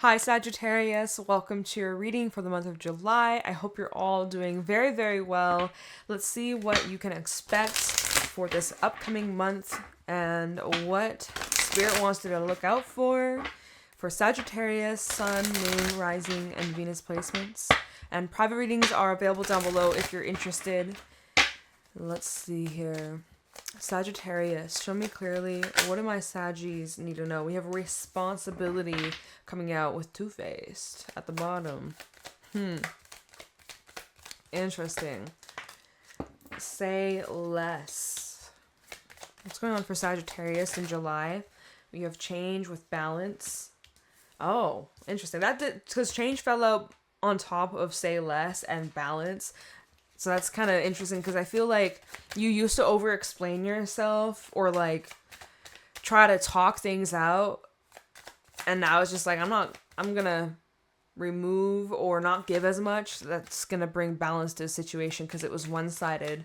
Hi Sagittarius, welcome to your reading for the month of July. I hope you're all doing very, very well. Let's see what you can expect for this upcoming month and what Spirit wants you to look out for Sagittarius, Sun, Moon, Rising, and Venus placements. And private readings are available down below if you're interested. Let's see here. Sagittarius, show me clearly, what do my Saggies need to know? We have responsibility coming out with Two-Faced at the bottom. Interesting. Say less. What's going on for Sagittarius in July? We have change with balance. Oh, interesting. That did, because change fell out on top of say less and balance. So that's kind of interesting because I feel like you used to over-explain yourself or like try to talk things out. And now it's just like, I'm going to remove or not give as much. That's going to bring balance to the situation because it was one-sided.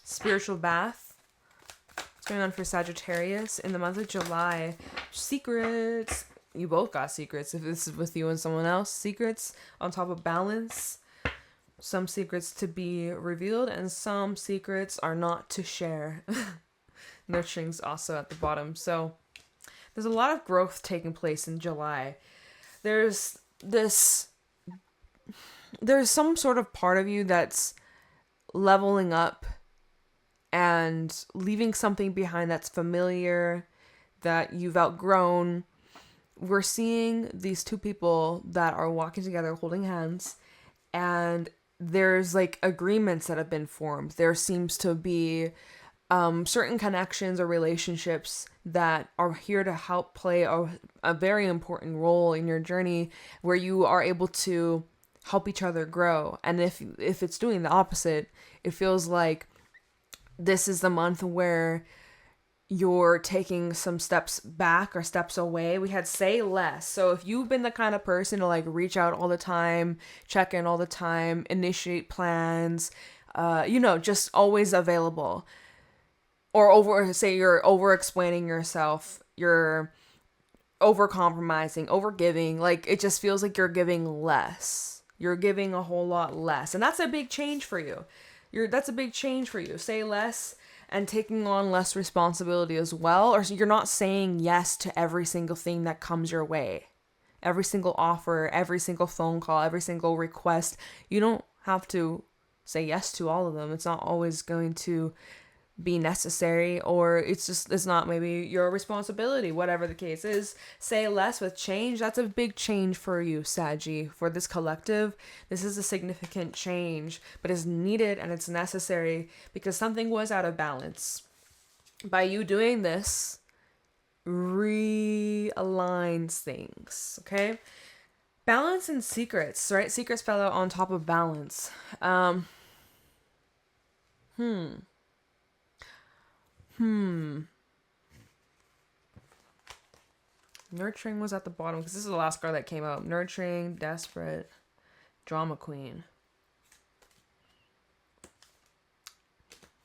Spiritual bath. What's going on for Sagittarius in the month of July? Secrets. You both got secrets. If this is with you and someone else, secrets on top of balance. Some secrets to be revealed and some secrets are not to share. Nurturing's also at the bottom. So there's a lot of growth taking place in July. There's some sort of part of you that's leveling up and leaving something behind that's familiar, that you've outgrown. We're seeing these two people that are walking together holding hands, and there's like agreements that have been formed. There seems to be certain connections or relationships that are here to help play a very important role in your journey, where you are able to help each other grow. And if it's doing the opposite, it feels like this is the month where you're taking some steps back or steps away. We had say less. So if you've been the kind of person to like reach out all the time, check in all the time, initiate plans, just always available, or say you're over explaining yourself, you're over compromising, over giving, like it just feels like you're giving less. You're giving a whole lot less. And that's a big change for you. That's a big change for you. Say less and taking on less responsibility as well, or you're not saying yes to every single thing that comes your way. Every single offer, every single phone call, every single request. You don't have to say yes to all of them. It's not always going to be necessary, or it's not maybe your responsibility, whatever the case is. Say less with change. That's a big change for you, Saggy. For this collective, this is a significant change, but it's needed and it's necessary because something was out of balance. By you doing this, realigns things, okay? Balance and secrets, right? Secrets fell out on top of balance. Nurturing was at the bottom because this is the last card that came out. Nurturing, desperate, drama queen.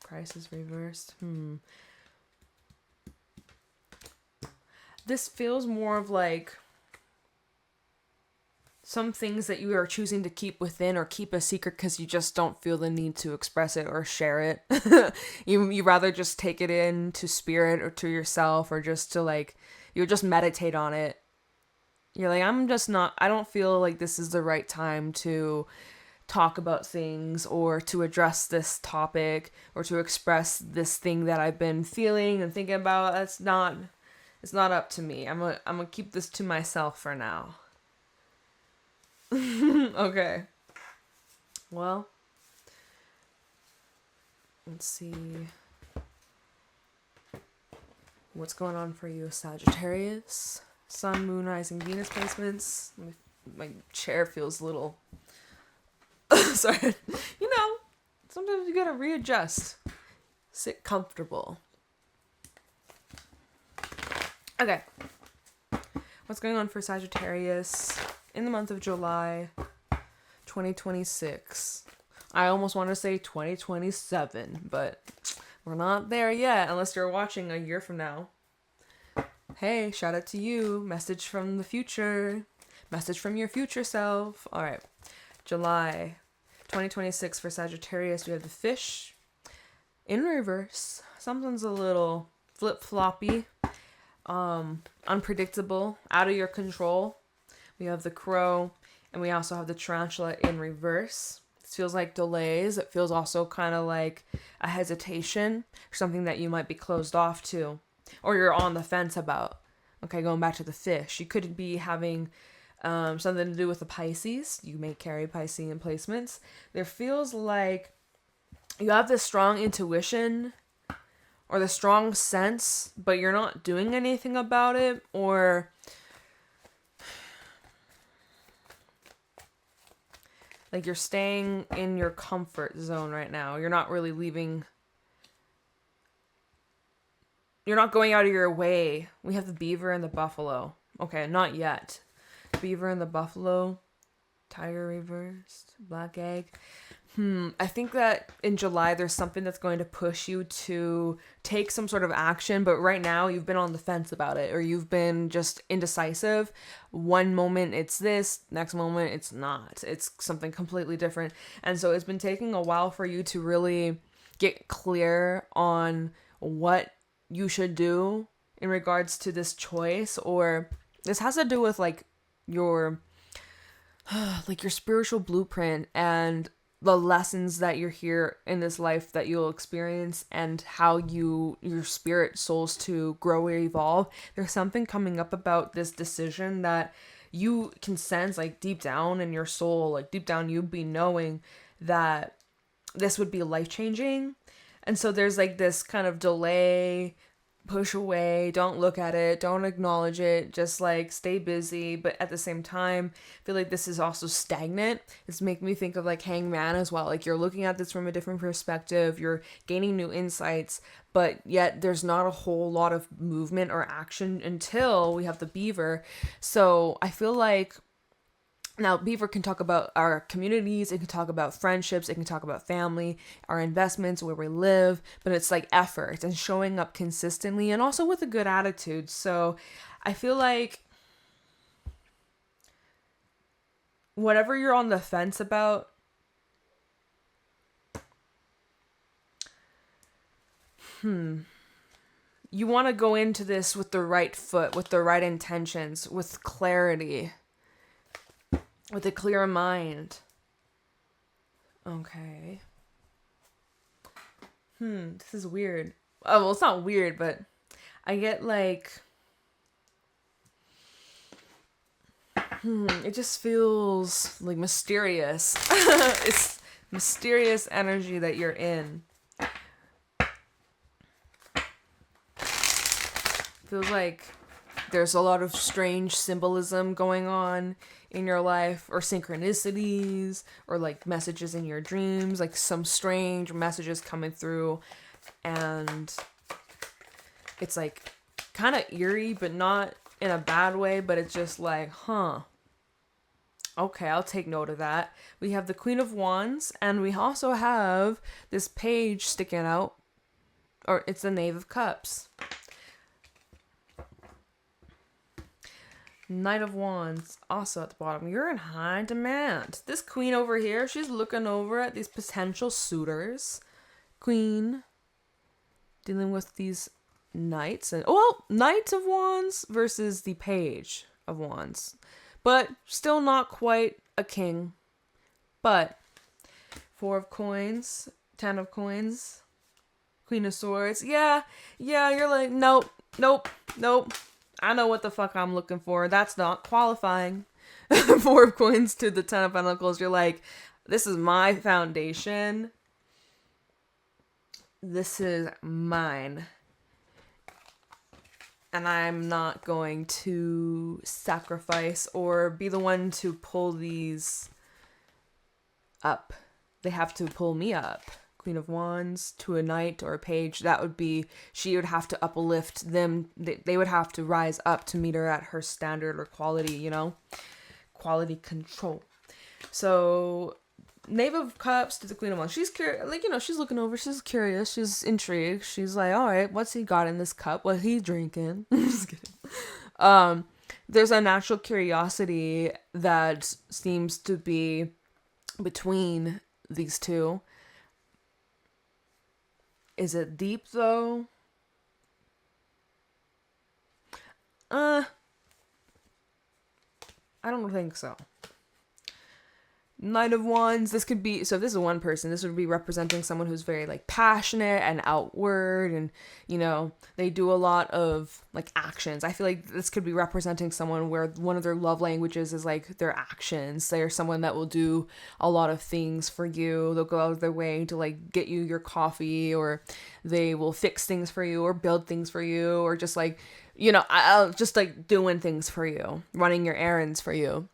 Crisis reversed. This feels more of like some things that you are choosing to keep within or keep a secret because you just don't feel the need to express it or share it. You rather just take it in to spirit or to yourself, or just to like, you just meditate on it. You're like, I don't feel like this is the right time to talk about things or to address this topic or to express this thing that I've been feeling and thinking about. It's not up to me. I'm gonna keep this to myself for now. Okay. Well, let's see what's going on for you, Sagittarius. Sun, Moon, Rising, Venus placements. My chair feels a little... Sorry. Sometimes you gotta readjust. Sit comfortable. Okay. What's going on for Sagittarius in the month of July 2026? I almost want to say 2027, but we're not there yet unless you're watching a year from now. Hey, shout out to you. Message from the future. Message from your future self. All right. July 2026 for Sagittarius. We have the fish in reverse. Something's a little flip-floppy, unpredictable, out of your control. We have the crow, and we also have the tarantula in reverse. This feels like delays. It feels also kind of like a hesitation, something that you might be closed off to, or you're on the fence about. Okay, going back to the fish. You could be having something to do with the Pisces. You may carry Piscean placements. There feels like you have this strong intuition or the strong sense, but you're not doing anything about it, or like you're staying in your comfort zone right now. You're not really leaving. You're not going out of your way. We have the beaver and the buffalo. Okay, not yet. Beaver and the buffalo. Tiger reversed. Black egg. I think that in July there's something that's going to push you to take some sort of action, but right now you've been on the fence about it, or you've been just indecisive. One moment it's this, next moment it's not. It's something completely different. And so it's been taking a while for you to really get clear on what you should do in regards to this choice, or this has to do with like your spiritual blueprint and the lessons that you're here in this life that you'll experience, and how your spirit souls to grow or evolve. There's something coming up about this decision that you can sense, like deep down in your soul, like deep down you'd be knowing that this would be life-changing. And so there's like this kind of delay, push away, don't look at it, don't acknowledge it, just like stay busy. But at the same time, I feel like this is also stagnant. It's making me think of like Hangman as well. Like you're looking at this from a different perspective, you're gaining new insights, but yet there's not a whole lot of movement or action until we have the beaver. So I feel like now, Beaver can talk about our communities, it can talk about friendships, it can talk about family, our investments, where we live, but it's like effort and showing up consistently and also with a good attitude. So I feel like whatever you're on the fence about, you want to go into this with the right foot, with the right intentions, with clarity. With a clear mind. Okay. This is weird. Oh, well, it's not weird, but I get like... it just feels like mysterious. It's mysterious energy that you're in. Feels like there's a lot of strange symbolism going on in your life, or synchronicities, or like messages in your dreams, like some strange messages coming through, and it's like kind of eerie, but not in a bad way, but it's just like, okay, I'll take note of that. We have the Queen of Wands, and we also have this page sticking out, or it's the Knave of Cups. Knight of Wands, also at the bottom. You're in high demand. This queen over here, she's looking over at these potential suitors. Queen, dealing with these knights. And Knight of Wands versus the Page of Wands. But still not quite a king. But 4 of coins, 10 of coins, Queen of Swords. Yeah, you're like, nope. I know what the fuck I'm looking for. That's not qualifying. 4 of coins to the 10 of pentacles. You're like, this is my foundation. This is mine. And I'm not going to sacrifice or be the one to pull these up. They have to pull me up. Queen of Wands to a knight or a page, that would be, she would have to uplift them. They would have to rise up to meet her at her standard or quality, quality control. So Knave of Cups to the Queen of Wands. She's curious, she's looking over, she's curious, she's intrigued. She's like, all right, what's he got in this cup? What he drinking? I'm just kidding. There's a natural curiosity that seems to be between these two. Is it deep though? I don't think so. Knight of Wands, this could be, so if this is one person, this would be representing someone who's very like passionate and outward, and you know, they do a lot of like actions. I feel like this could be representing someone where one of their love languages is like their actions. They're someone that will do a lot of things for you. They'll go out of their way to like get you your coffee, or they will fix things for you, or build things for you, or just like, you know, I'll just like doing things for you, running your errands for you,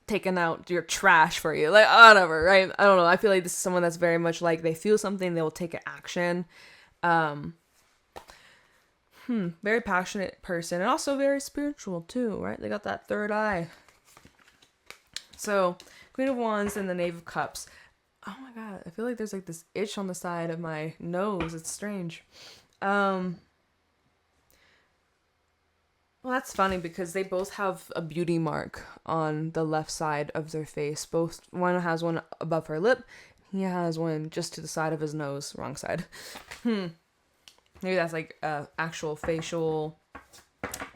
taking out your trash for you, like whatever, right? I don't know. I feel like this is someone that's very much like they feel something, they will take an action. Very passionate person, and also very spiritual too, right? They got that third eye. So, Queen of Wands and the Knave of Cups. Oh my god, I feel like there's like this itch on the side of my nose. It's strange. Well, that's funny because they both have a beauty mark on the left side of their face. Both, one has one above her lip. He has one just to the side of his nose. Wrong side. Maybe that's like a actual facial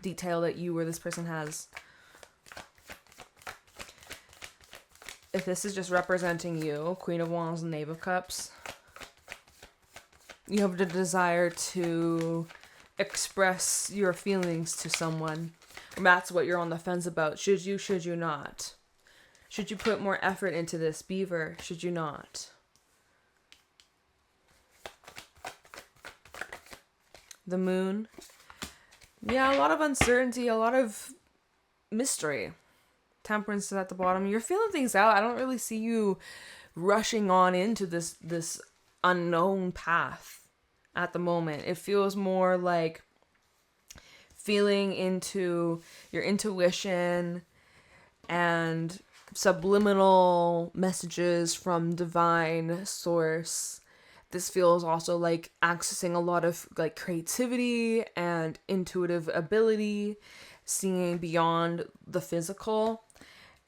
detail that you or this person has. If this is just representing you, Queen of Wands and Knave of Cups, you have the desire to express your feelings to someone. And that's what you're on the fence about. Should you not? Should you put more effort into this, Beaver? Should you not? The Moon. Yeah, a lot of uncertainty, a lot of mystery. Temperance is at the bottom. You're feeling things out. I don't really see you rushing on into this unknown path at the moment. It feels more like feeling into your intuition and subliminal messages from divine source. This feels also like accessing a lot of like creativity and intuitive ability, seeing beyond the physical.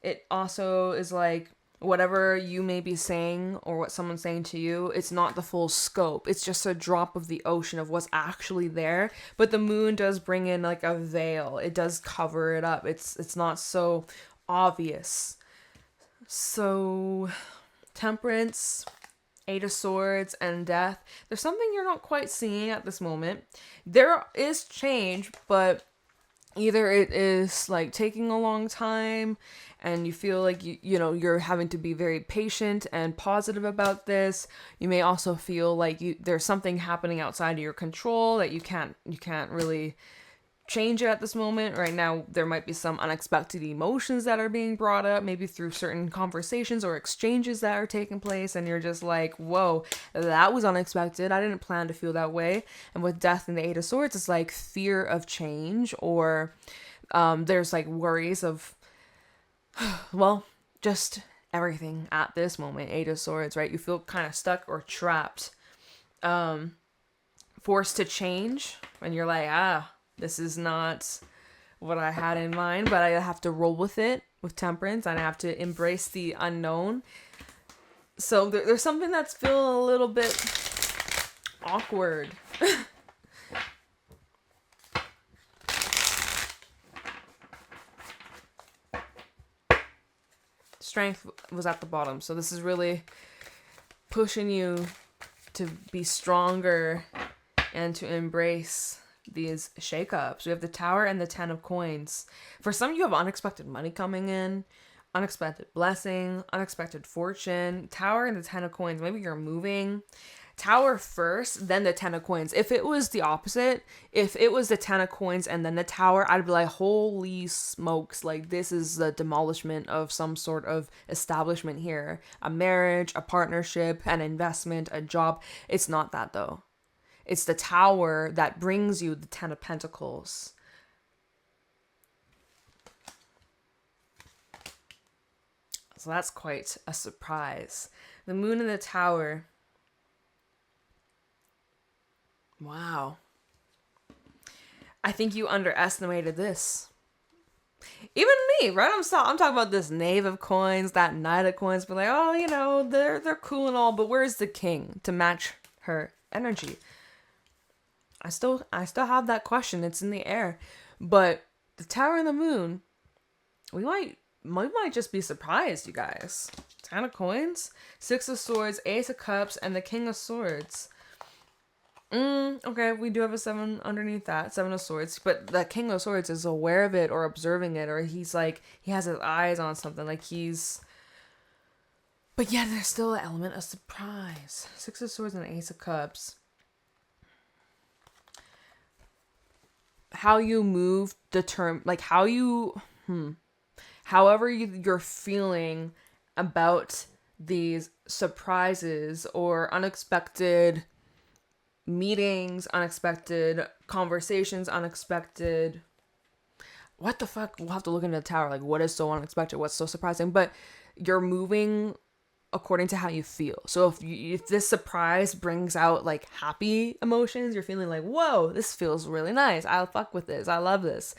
It also is like whatever you may be saying or what someone's saying to you, it's not the full scope. It's just a drop of the ocean of what's actually there. But the moon does bring in like a veil. It does cover it up. It's not so obvious. So Temperance, Eight of Swords, and Death. There's something you're not quite seeing at this moment. There is change, but either it is like taking a long time and you feel like you know you're having to be very patient and positive about this. You may also feel like there's something happening outside of your control that you can't really change it at this moment. Right now there might be some unexpected emotions that are being brought up, maybe through certain conversations or exchanges that are taking place, and you're just like, whoa, that was unexpected. I didn't plan to feel that way. And with Death and the Eight of Swords, it's like fear of change, or there's like worries of well, just everything at this moment. Eight of Swords, right? You feel kind of stuck or trapped, forced to change, and you're like, this is not what I had in mind, but I have to roll with it with Temperance, and I have to embrace the unknown. So there's something that's feeling a little bit awkward. Strength was at the bottom, so this is really pushing you to be stronger and to embrace these shakeups. We have the Tower and the Ten of Coins. For some, you have unexpected money coming in, unexpected blessing, unexpected fortune. Tower and the Ten of Coins. Maybe you're moving. Tower first, then the Ten of Coins. If it was the opposite, if it was the Ten of Coins and then the Tower, I'd be like, holy smokes, like this is the demolishment of some sort of establishment here. A marriage, a partnership, an investment, a job. It's not that though. It's the Tower that brings you the Ten of Pentacles. So that's quite a surprise. The Moon and the Tower. Wow. I think you underestimated this. Even me, right? I'm talking about this knave of coins, that knight of coins, but like, oh, you know, they're cool and all, but where's the king to match her energy? I still have that question. It's in the air. But the Tower and the Moon, we might just be surprised, you guys. 10 of coins, 6 of swords, Ace of cups, and the King of swords. Okay, we do have a 7 underneath that, 7 of swords, but that King of swords is aware of it or observing it, or he's like, he has his eyes on something, like he's... But yeah, there's still an element of surprise. 6 of swords and Ace of cups. How you move like how you... However you're feeling about these surprises or unexpected meetings, unexpected conversations, unexpected... What the fuck? We'll have to look into the tower. Like, what is so unexpected? What's so surprising? But you're moving according to how you feel. So if this surprise brings out like happy emotions, you're feeling like, whoa, this feels really nice. I'll fuck with this. I love this.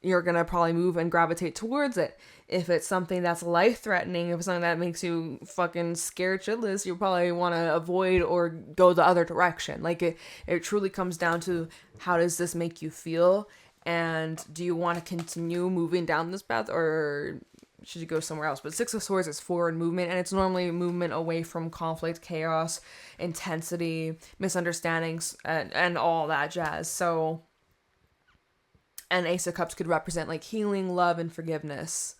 You're going to probably move and gravitate towards it. If it's something that's life-threatening, if it's something that makes you fucking scared shitless, you probably want to avoid or go the other direction. Like, it truly comes down to, how does this make you feel? And do you want to continue moving down this path, or should you go somewhere else? But 6 of swords is forward movement, and it's normally movement away from conflict, chaos, intensity, misunderstandings, and all that jazz. So... And Ace of Cups could represent like healing, love, and forgiveness.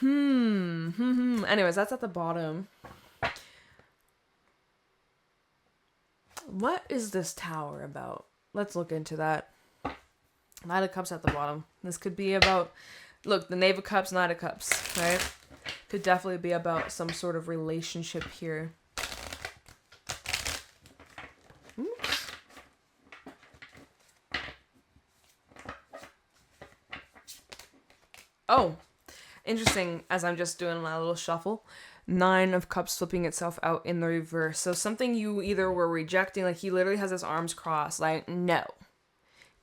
Anyways, that's at the bottom. What is this tower about? Let's look into that. Knight of Cups at the bottom. This could be about... Look, the Knave of Cups, Knight of Cups, right? Could definitely be about some sort of relationship here. Oh, interesting, as I'm just doing my little shuffle. 9 of Cups flipping itself out in the reverse. So something you either were rejecting, like he literally has his arms crossed, like, no,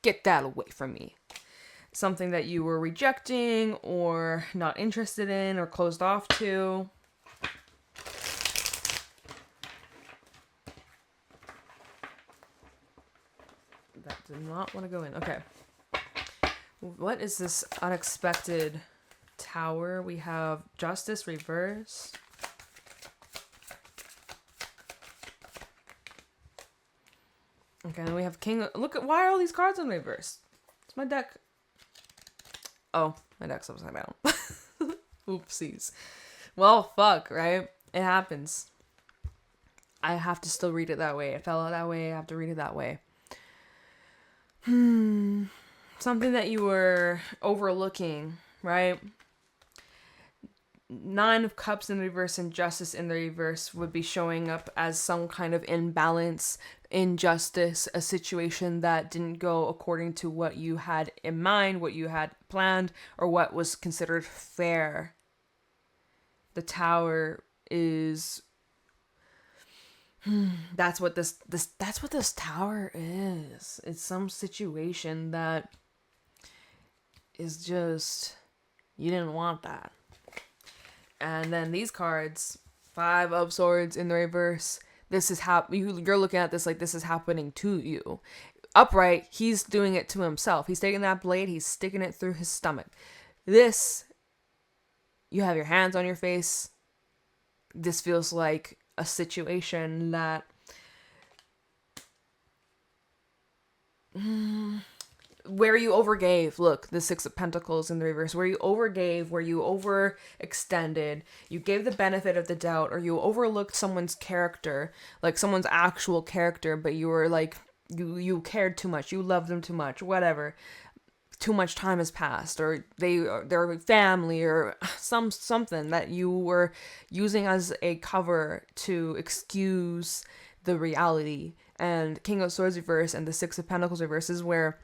get that away from me. Something that you were rejecting or not interested in or closed off to. That did not want to go in. Okay. What is this unexpected tower? We have Justice reversed. Okay, then we have King. Look at, why are all these cards in reverse? It's my deck. Oh, my deck's upside down. Oopsies. Well, fuck, right? It happens. I have to still read it that way. It fell out that way. I have to read it that way. Something that you were overlooking, right? 9 of Cups in the reverse and Justice in the reverse would be showing up as some kind of imbalance, injustice, a situation that didn't go according to what you had in mind, what you had planned, or what was considered fair. The Tower is... that's what this tower is. It's some situation that is just, you didn't want that. And then these cards, 5 of Swords in the reverse. This is how you're looking at this like this is happening to you. Upright, he's doing it to himself. He's taking that blade, he's sticking it through his stomach. This, you have your hands on your face. This feels like a situation that where you overgave. Look, the 6 of Pentacles in the reverse, where you overgave, where you overextended, you gave the benefit of the doubt, or you overlooked someone's character, like someone's actual character, but you were like, you cared too much, you loved them too much, whatever. Too much time has passed, or they're family, or something that you were using as a cover to excuse the reality. And King of Swords reverse and the 6 of Pentacles reverse is where,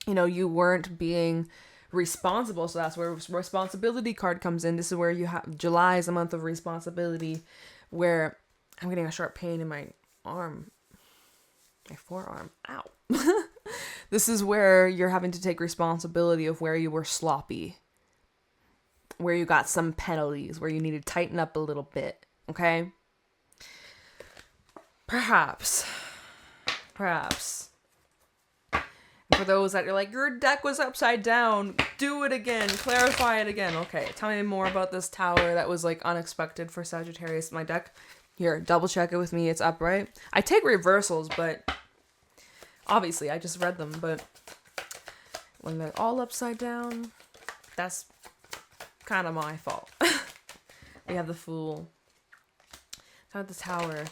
you know, you weren't being responsible. So that's where responsibility card comes in. This is where you have July is a month of responsibility, where I'm getting a sharp pain in my arm, my forearm. Ow. This is where you're having to take responsibility of where you were sloppy, where you got some penalties, where you need to tighten up a little bit, okay? Perhaps. For those that are like, your deck was upside down, do it again, clarify it again. Okay, tell me more about this tower that was like unexpected for Sagittarius. My deck, here, double check it with me, it's upright. I take reversals, but obviously I just read them, but when they're all upside down, that's kind of my fault. We have the Fool. Got the Tower.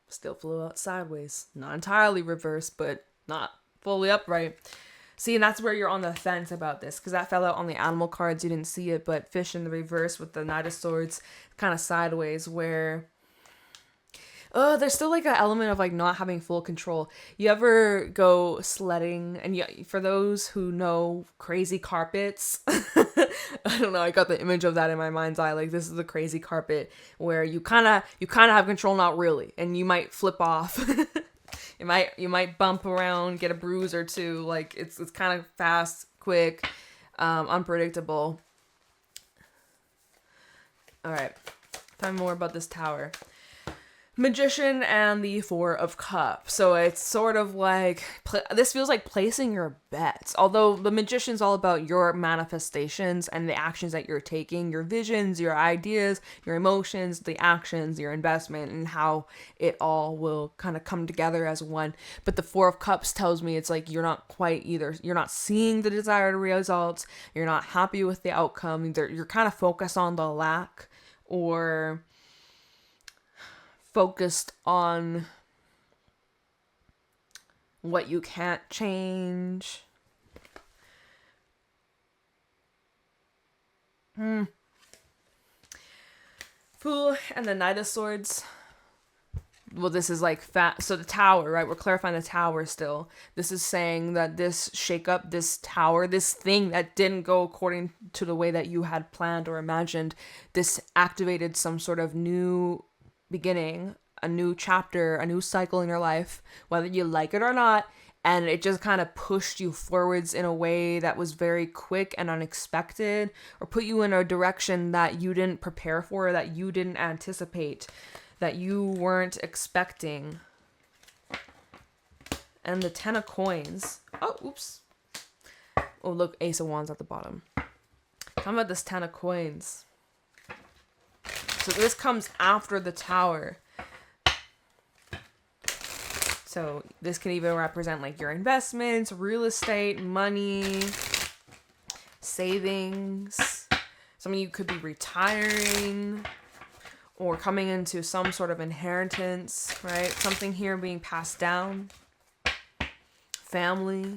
Still flew out sideways. Not entirely reversed, but not fully upright. See, and that's where you're on the fence about this, because that fell out on the animal cards. You didn't see it, but Fish in the reverse with the Knight of Swords kind of sideways, where there's still like an element of like not having full control. You ever go sledding, and for those who know crazy carpets, I don't know, I got the image of that in my mind's eye. Like, this is the crazy carpet where you kind of have control, not really, and you might flip off. You might bump around, get a bruise or two. Like, it's kind of fast, quick, unpredictable. All right, tell me more about this tower. Magician and the Four of Cups. So it's sort of like, this feels like placing your bets. Although the Magician's all about your manifestations and the actions that you're taking, your visions, your ideas, your emotions, the actions, your investment, and how it all will kind of come together as one. But the Four of Cups tells me it's like you're not quite either. You're not seeing the desired results. You're not happy with the outcome. Either you're kind of focused on the lack, or focused on what you can't change. Fool and the Knight of Swords. Well, this is like so the tower, right? We're clarifying the tower still. This is saying that this shakeup, this tower, this thing that didn't go according to the way that you had planned or imagined, this activated some sort of new beginning, a new chapter, a new cycle in your life, whether you like it or not, and it just kind of pushed you forwards in a way that was very quick and unexpected, or put you in a direction that you didn't prepare for, that you didn't anticipate, that you weren't expecting. And the Ten of Coins. Oh, oops. Oh, look, Ace of Wands at the bottom. Talking about this Ten of Coins. So this comes after the Tower. So this can even represent like your investments, real estate, money, savings. Some of you could be retiring or coming into some sort of inheritance, right? Something here being passed down. Family.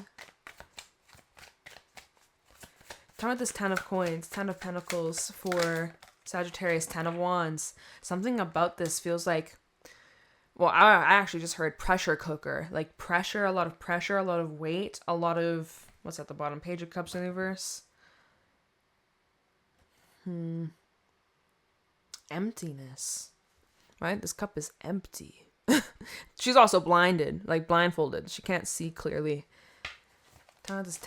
Talking about this Ten of Coins, Ten of Pentacles for Sagittarius, Ten of Wands. Something about this feels like, well, I actually just heard pressure cooker. Like pressure, a lot of weight, a lot of, what's at the bottom? Page of Cups in reverse. Emptiness. Right? This cup is empty. She's also blinded, like blindfolded. She can't see clearly. This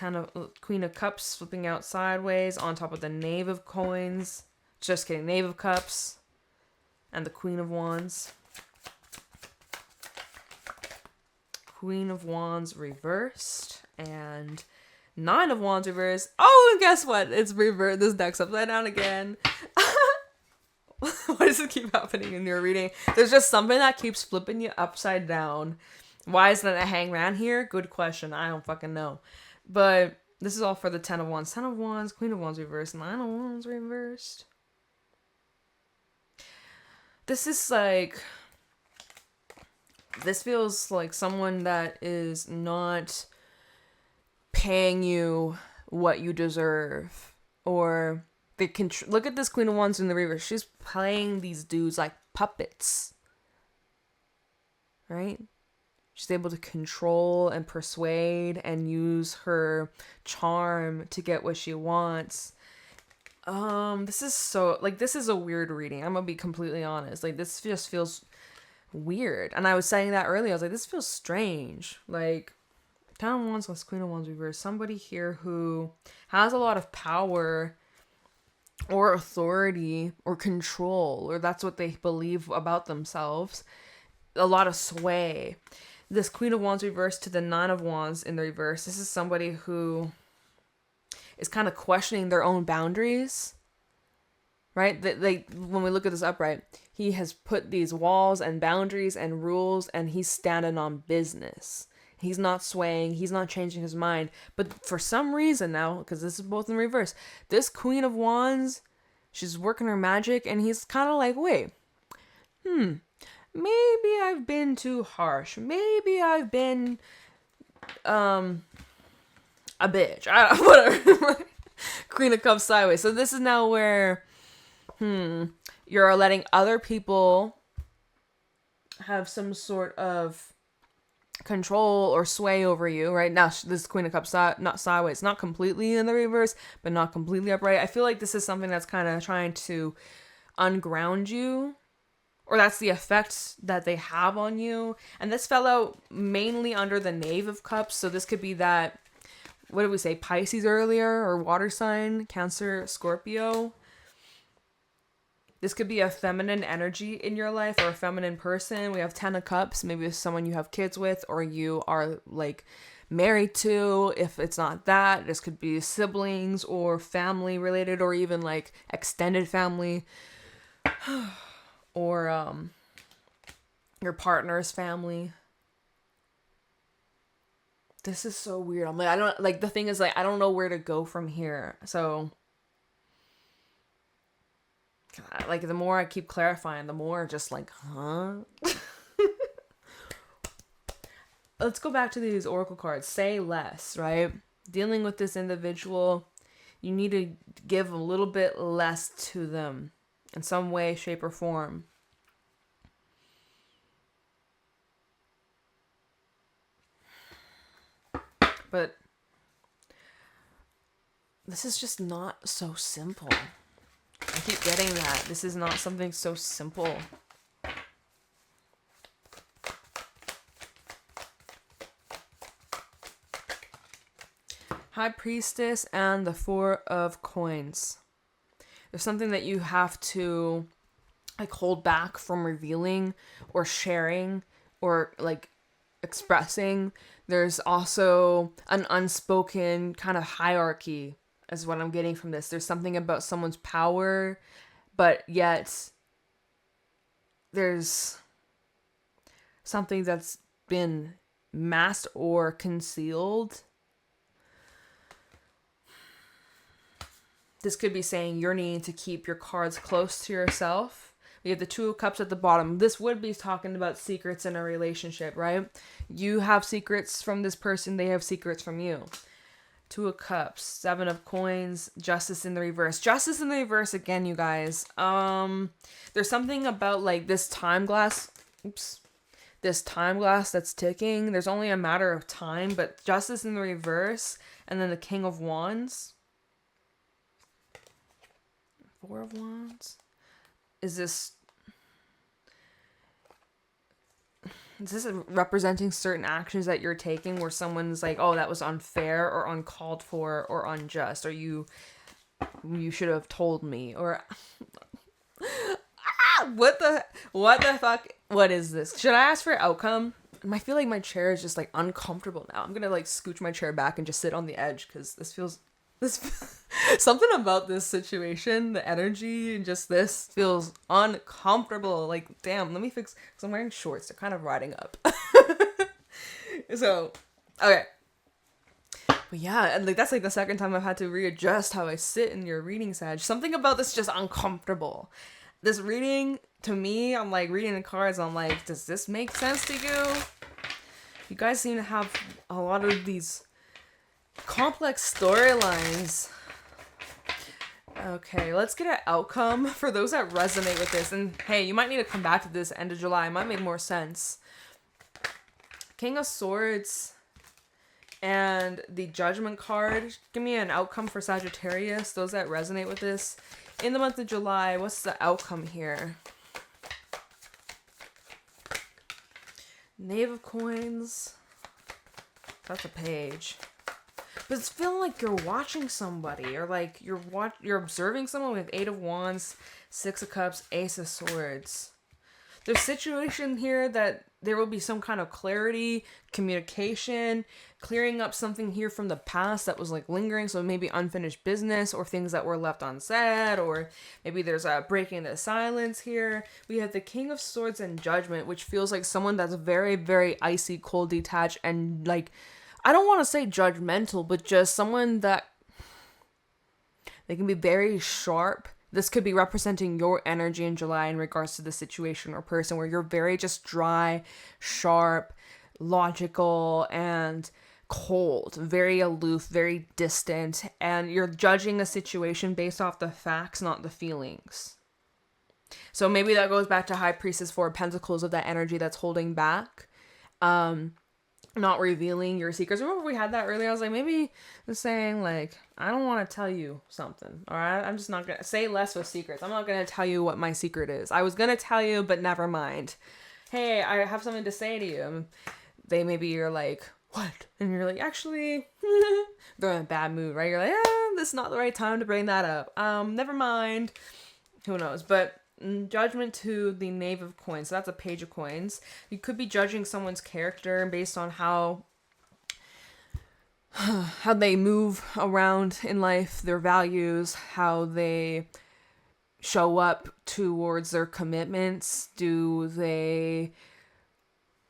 Queen of Cups flipping out sideways on top of the Knave of Coins. Just kidding. Knave of Cups. And the Queen of Wands. Queen of Wands reversed. And Nine of Wands reversed. Oh, and guess what? It's reversed. This deck's upside down again. Why does it keep happening in your reading? There's just something that keeps flipping you upside down. Why isn't it a hangman here? Good question. I don't fucking know. But this is all for the Ten of Wands. Ten of Wands, Queen of Wands reversed, Nine of Wands reversed. This is like, this feels like someone that is not paying you what you deserve, or they can look at this Queen of Wands in the reverse. She's playing these dudes like puppets, right? She's able to control and persuade and use her charm to get what she wants. This is so, like, this is a weird reading. I'm gonna be completely honest. Like, this just feels weird. And I was saying that earlier. I was like, this feels strange. Like, Ten of Wands plus Queen of Wands reverse. Somebody here who has a lot of power or authority or control, or that's what they believe about themselves. A lot of sway. This Queen of Wands reverse to the Nine of Wands in the reverse. This is somebody who is kind of questioning their own boundaries, right? When we look at this upright, he has put these walls and boundaries and rules, and he's standing on business. He's not swaying. He's not changing his mind. But for some reason now, because this is both in reverse, this Queen of Wands, she's working her magic, and he's kind of like, wait, maybe I've been too harsh. Maybe I've been, a bitch. Whatever. Queen of Cups sideways. So this is now where, you're letting other people have some sort of control or sway over you, right? Now, this Queen of Cups, not sideways, not completely in the reverse, but not completely upright. I feel like this is something that's kind of trying to unground you, or that's the effect that they have on you. And this fell out mainly under the Knave of Cups. So this could be that, what did we say, Pisces earlier, or water sign, Cancer, Scorpio. This could be a feminine energy in your life, or a feminine person. We have Ten of Cups. Maybe it's someone you have kids with, or you are like married to. If it's not that, this could be siblings or family related, or even like extended family, or your partner's family. This is so weird. I'm like, I don't, like, the thing is, like, I don't know where to go from here. So, God, like, the more I keep clarifying, the more just like, huh? Let's go back to these oracle cards. Say less, right? Dealing with this individual, you need to give a little bit less to them in some way, shape, or form. But this is just not so simple. I keep getting that. This is not something so simple. High Priestess and the Four of Coins. There's something that you have to like hold back from revealing or sharing or like expressing. There's also an unspoken kind of hierarchy is what I'm getting from this. There's something about someone's power, but yet there's something that's been masked or concealed. This could be saying you're needing to keep your cards close to yourself. We have the Two of Cups at the bottom. This would be talking about secrets in a relationship, right? You have secrets from this person. They have secrets from you. Two of Cups, Seven of Coins, Justice in the reverse. Justice in the reverse again, you guys. There's something about like this time glass. This time glass that's ticking. There's only a matter of time, but Justice in the reverse, and then the King of Wands. Four of Wands. Is this representing certain actions that you're taking where someone's like, oh, that was unfair or uncalled for or unjust, or you should have told me, or what the fuck? What is this? Should I ask for outcome? I feel like my chair is just like uncomfortable now. I'm gonna like scooch my chair back and just sit on the edge because this something about this situation, the energy and just this feels uncomfortable. Like, damn, let me fix, because I'm wearing shorts. They're kind of riding up. So, okay. But yeah, and like that's like the second time I've had to readjust how I sit in your reading, Sag. Something about this just uncomfortable. This reading, to me, I'm like reading the cards. I'm like, does this make sense to you? You guys seem to have a lot of these complex storylines. Okay, let's get an outcome for those that resonate with this. And hey, you might need to come back to this end of July. It might make more sense. King of Swords and the Judgment card. Give me an outcome for Sagittarius. Those that resonate with this. In the month of July, what's the outcome here? Knave of Coins. That's a page. But it's feeling like you're watching somebody, or like you're observing someone with 8 of Wands, 6 of Cups, Ace of Swords. There's a situation here that there will be some kind of clarity, communication, clearing up something here from the past that was like lingering. So maybe unfinished business or things that were left unsaid, or maybe there's a breaking the silence here. We have the King of Swords and Judgment, which feels like someone that's very, very icy, cold, detached, and like, I don't want to say judgmental, but just someone that they can be very sharp. This could be representing your energy in July in regards to the situation or person, where you're very just dry, sharp, logical, and cold, very aloof, very distant, and you're judging a situation based off the facts, not the feelings. So maybe that goes back to High Priestess, 4 of Pentacles, of that energy that's holding back. Not revealing your secrets. Remember we had that earlier? I was like, maybe just saying like, I don't want to tell you something. All right. I'm just not going to say less with secrets. I'm not going to tell you what my secret is. I was going to tell you, but never mind. Hey, I have something to say to you. You're like, what? And you're like, actually, they're in a bad mood, right? You're like, this is not the right time to bring that up. Never mind. Who knows? But Judgment to the Knave of Coins. So that's a Page of Coins. You could be judging someone's character based on how they move around in life, their values, how they show up towards their commitments. Do they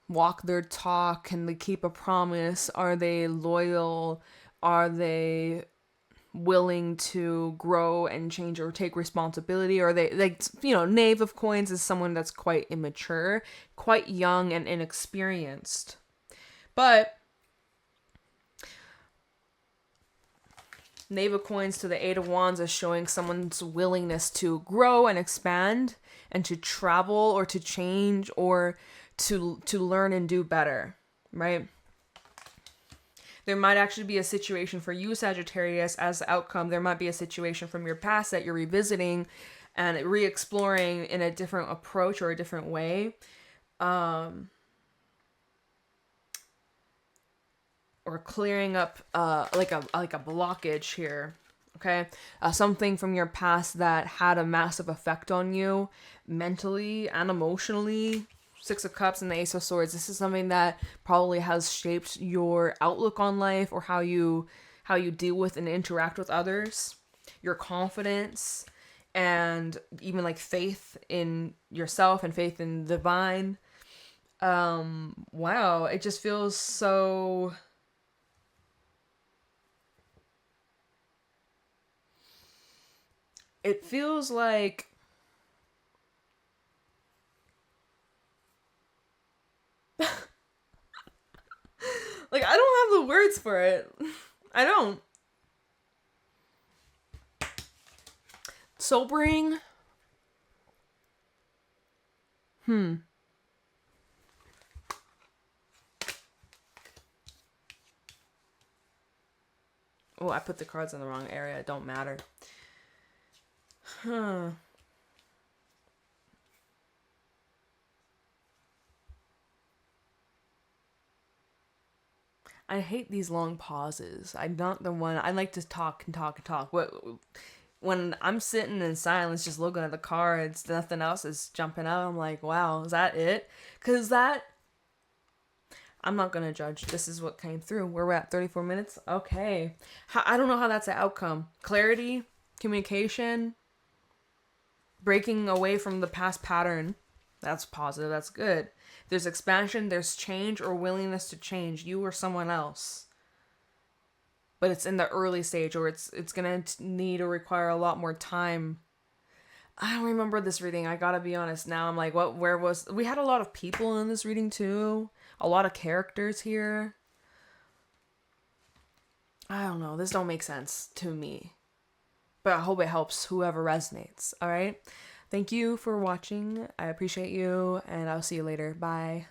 walk their talk? Can they keep a promise? Are they loyal? Are they willing to grow and change or take responsibility? Or they, like, Knave of Coins is someone that's quite immature, quite young and inexperienced. But Knave of Coins to the 8 of Wands is showing someone's willingness to grow and expand and to travel or to change or to learn and do better, right? There might actually be a situation for you, Sagittarius, as the outcome. There might be a situation from your past that you're revisiting and re-exploring in a different approach or a different way. Or clearing up like a blockage here. Okay? Something from your past that had a massive effect on you mentally and emotionally. 6 of Cups and the Ace of Swords. This is something that probably has shaped your outlook on life, or how you deal with and interact with others, your confidence, and even like faith in yourself and faith in the divine. Wow, it just feels so... It feels like... Like, I don't have the words for it. I don't. Sobering. Oh, I put the cards in the wrong area. It don't matter. I hate these long pauses. I'm not the one. I like to talk and talk and talk. When I'm sitting in silence, just looking at the cards, nothing else is jumping out. I'm like, wow, is that it? Because I'm not going to judge. This is what came through. We're at 34 minutes. Okay. I don't know how that's the outcome. Clarity, communication, breaking away from the past pattern. That's positive. That's good. There's expansion, there's change or willingness to change, you or someone else. But it's in the early stage, or it's going to need or require a lot more time. I don't remember this reading. I gotta be honest now. I'm like, we had a lot of people in this reading too. A lot of characters here. I don't know. This don't make sense to me. But I hope it helps whoever resonates. All right. Thank you for watching. I appreciate you, and I'll see you later. Bye.